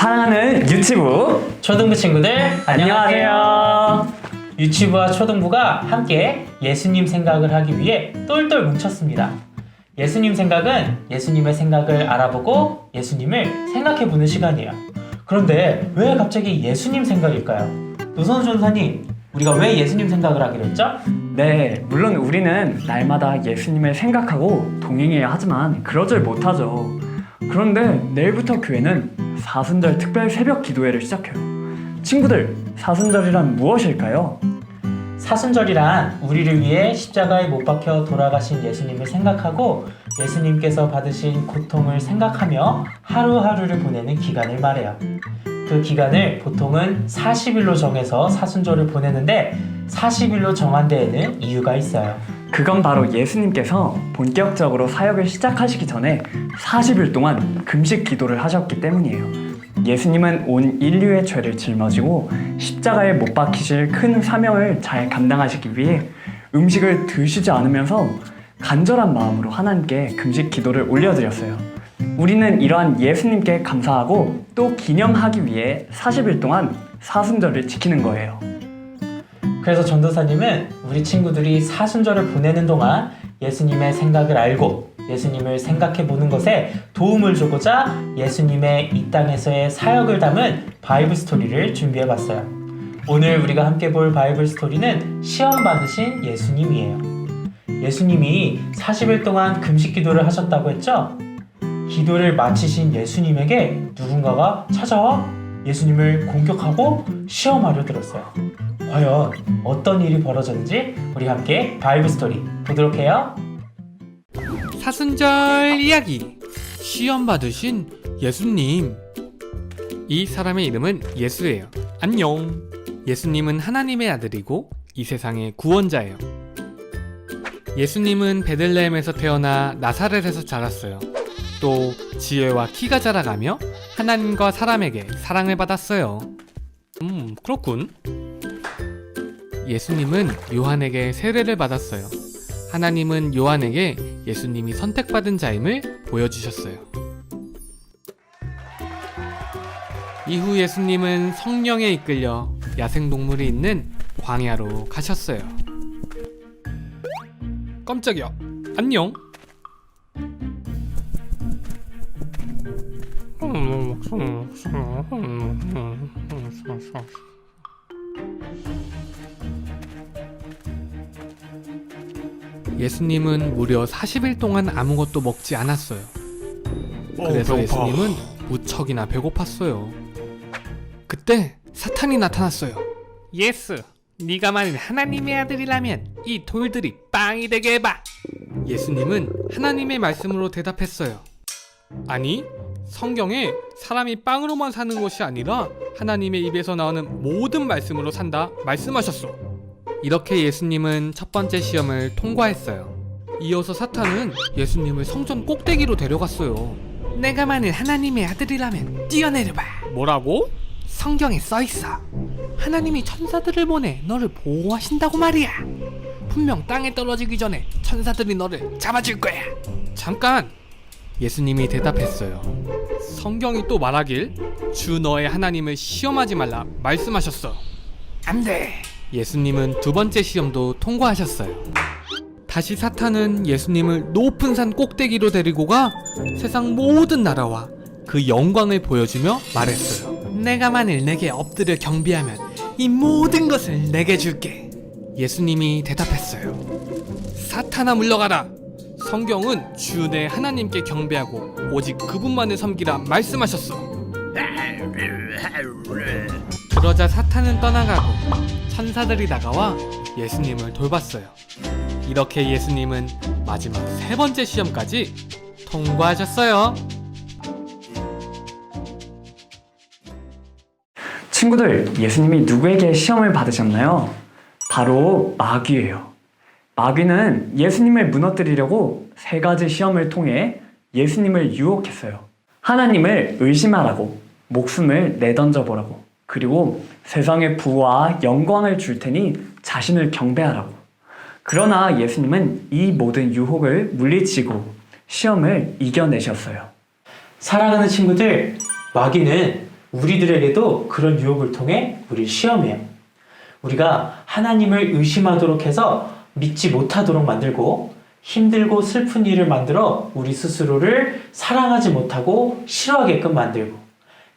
사랑하는 유치부 초등부 친구들 안녕하세요. 유치부와 초등부가 함께 예수님 생각을 하기 위해 똘똘 뭉쳤습니다. 예수님 생각은 예수님의 생각을 알아보고 예수님을 생각해보는 시간이에요. 그런데 왜 갑자기 예수님 생각일까요? 노선우 전사님, 우리가 왜 예수님 생각을 하기로 했죠? 네, 물론 우리는 날마다 예수님을 생각하고 동행해야 하지만 그러질 못하죠. 그런데 내일부터 교회는 사순절 특별 새벽 기도회를 시작해요. 친구들, 사순절이란 무엇일까요? 사순절이란 우리를 위해 십자가에 못 박혀 돌아가신 예수님을 생각하고 예수님께서 받으신 고통을 생각하며 하루하루를 보내는 기간을 말해요. 그 기간을 보통은 40일로 정해서 사순절을 보내는데 40일로 정한 데에는 이유가 있어요. 그건 바로 예수님께서 본격적으로 사역을 시작하시기 전에 40일 동안 금식 기도를 하셨기 때문이에요. 예수님은 온 인류의 죄를 짊어지고 십자가에 못 박히실 큰 사명을 잘 감당하시기 위해 음식을 드시지 않으면서 간절한 마음으로 하나님께 금식 기도를 올려드렸어요. 우리는 이러한 예수님께 감사하고 또 기념하기 위해 40일 동안 사순절을 지키는 거예요. 그래서 전도사님은 우리 친구들이 사순절을 보내는 동안 예수님의 생각을 알고 예수님을 생각해 보는 것에 도움을 주고자 예수님의 이 땅에서의 사역을 담은 바이블 스토리를 준비해 봤어요. 오늘 우리가 함께 볼 바이블 스토리는 시험 받으신 예수님이에요. 예수님이 40일 동안 금식 기도를 하셨다고 했죠? 기도를 마치신 예수님에게 누군가가 찾아와 예수님을 공격하고 시험하려 들었어요. 과연 어떤 일이 벌어졌는지 우리 함께 바이블 스토리 보도록 해요. 사순절 이야기. 시험 받으신 예수님. 이 사람의 이름은 예수예요. 안녕. 예수님은 하나님의 아들이고 이 세상의 구원자예요. 예수님은 베들레헴에서 태어나 나사렛에서 자랐어요. 또 지혜와 키가 자라가며 하나님과 사람에게 사랑을 받았어요. 그렇군. 예수님은 요한에게 세례를 받았어요. 하나님은 요한에게 예수님이 선택받은 자임을 보여주셨어요. 이후 예수님은 성령에 이끌려 야생동물이 있는 광야로 가셨어요. 깜짝이야. 안녕. 예수님은 무려 40일 동안 아무것도 먹지 않았어요. 그래서 예수님은 무척이나 배고팠어요. 그때 사탄이 나타났어요. 예수, 네가 만일 하나님의 아들이라면 이 돌들이 빵이 되게 해봐. 예수님은 하나님의 말씀으로 대답했어요. 아니, 성경에 사람이 빵으로만 사는 것이 아니라 하나님의 입에서 나오는 모든 말씀으로 산다 말씀하셨어. 이렇게 예수님은 첫 번째 시험을 통과했어요. 이어서 사탄은 예수님을 성전 꼭대기로 데려갔어요. 내가 만일 하나님의 아들이라면 뛰어내려봐. 뭐라고? 성경에 써있어. 하나님이 천사들을 보내 너를 보호하신다고 말이야. 분명 땅에 떨어지기 전에 천사들이 너를 잡아줄 거야. 잠깐! 예수님이 대답했어요. 성경이 또 말하길 주 너의 하나님을 시험하지 말라 말씀하셨어. 안 돼! 예수님은 두 번째 시험도 통과하셨어요. 다시 사탄은 예수님을 높은 산 꼭대기로 데리고 가 세상 모든 나라와 그 영광을 보여주며 말했어요. 내가 만일 내게 엎드려 경배하면 이 모든 것을 내게 줄게. 예수님이 대답했어요. 사탄아 물러가라. 성경은 주 내 하나님께 경배하고 오직 그분만을 섬기라 말씀하셨어. 그러자 사탄은 떠나가고 천사들이 다가와 예수님을 돌봤어요. 이렇게 예수님은 마지막 세 번째 시험까지 통과하셨어요. 친구들, 예수님이 누구에게 시험을 받으셨나요? 바로 마귀예요. 마귀는 예수님을 무너뜨리려고 세 가지 시험을 통해 예수님을 유혹했어요. 하나님을 의심하라고, 목숨을 내던져보라고, 그리고 세상의 부와 영광을 줄 테니 자신을 경배하라고. 그러나 예수님은 이 모든 유혹을 물리치고 시험을 이겨내셨어요. 사랑하는 친구들, 마귀는 우리들에게도 그런 유혹을 통해 우리를 시험해요. 우리가 하나님을 의심하도록 해서 믿지 못하도록 만들고 힘들고 슬픈 일을 만들어 우리 스스로를 사랑하지 못하고 싫어하게끔 만들고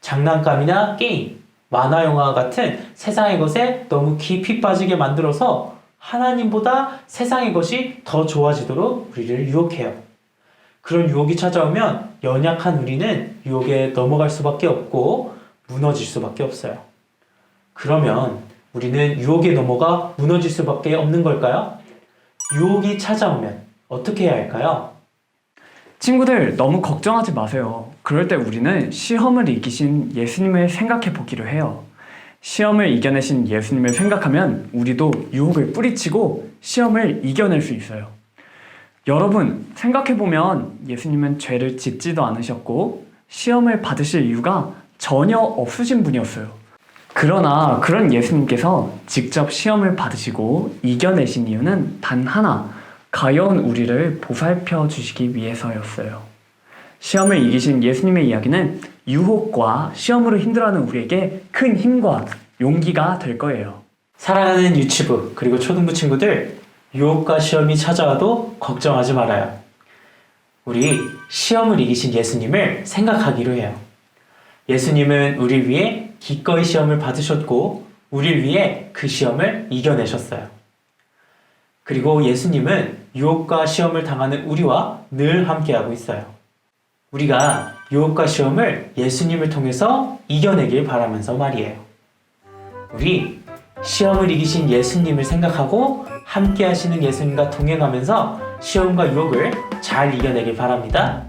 장난감이나 게임, 만화, 영화 같은 세상의 것에 너무 깊이 빠지게 만들어서 하나님보다 세상의 것이 더 좋아지도록 우리를 유혹해요. 그런 유혹이 찾아오면 연약한 우리는 유혹에 넘어갈 수밖에 없고 무너질 수밖에 없어요. 그러면 우리는 유혹에 넘어가 무너질 수밖에 없는 걸까요? 유혹이 찾아오면 어떻게 해야 할까요? 친구들, 너무 걱정하지 마세요. 그럴 때 우리는 시험을 이기신 예수님을 생각해 보기로 해요. 시험을 이겨내신 예수님을 생각하면 우리도 유혹을 뿌리치고 시험을 이겨낼 수 있어요. 여러분, 생각해보면 예수님은 죄를 짓지도 않으셨고 시험을 받으실 이유가 전혀 없으신 분이었어요. 그러나 그런 예수님께서 직접 시험을 받으시고 이겨내신 이유는 단 하나, 가여운 우리를 보살펴 주시기 위해서였어요. 시험을 이기신 예수님의 이야기는 유혹과 시험으로 힘들어하는 우리에게 큰 힘과 용기가 될 거예요. 사랑하는 유치부 그리고 초등부 친구들, 유혹과 시험이 찾아와도 걱정하지 말아요. 우리 시험을 이기신 예수님을 생각하기로 해요. 예수님은 우리를 위해 기꺼이 시험을 받으셨고 우리를 위해 그 시험을 이겨내셨어요. 그리고 예수님은 유혹과 시험을 당하는 우리와 늘 함께하고 있어요. 우리가 유혹과 시험을 예수님을 통해서 이겨내길 바라면서 말이에요. 우리 시험을 이기신 예수님을 생각하고 함께 하시는 예수님과 동행하면서 시험과 유혹을 잘 이겨내길 바랍니다.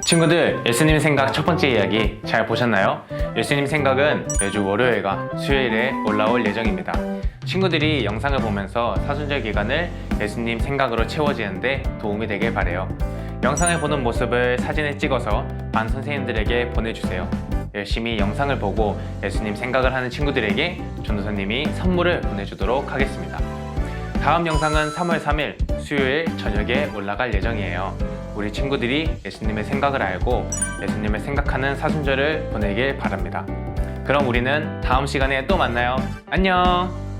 친구들, 예수님 생각 첫 번째 이야기 잘 보셨나요? 예수님 생각은 매주 월요일과 수요일에 올라올 예정입니다. 친구들이 영상을 보면서 사순절 기간을 예수님 생각으로 채워지는데 도움이 되길 바래요. 영상을 보는 모습을 사진에 찍어서 반 선생님들에게 보내주세요. 열심히 영상을 보고 예수님 생각을 하는 친구들에게 전도사님이 선물을 보내주도록 하겠습니다. 다음 영상은 3월 3일 수요일 저녁에 올라갈 예정이에요. 우리 친구들이 예수님의 생각을 알고 예수님을 생각하는 사순절을 보내길 바랍니다. 그럼 우리는 다음 시간에 또 만나요. 안녕!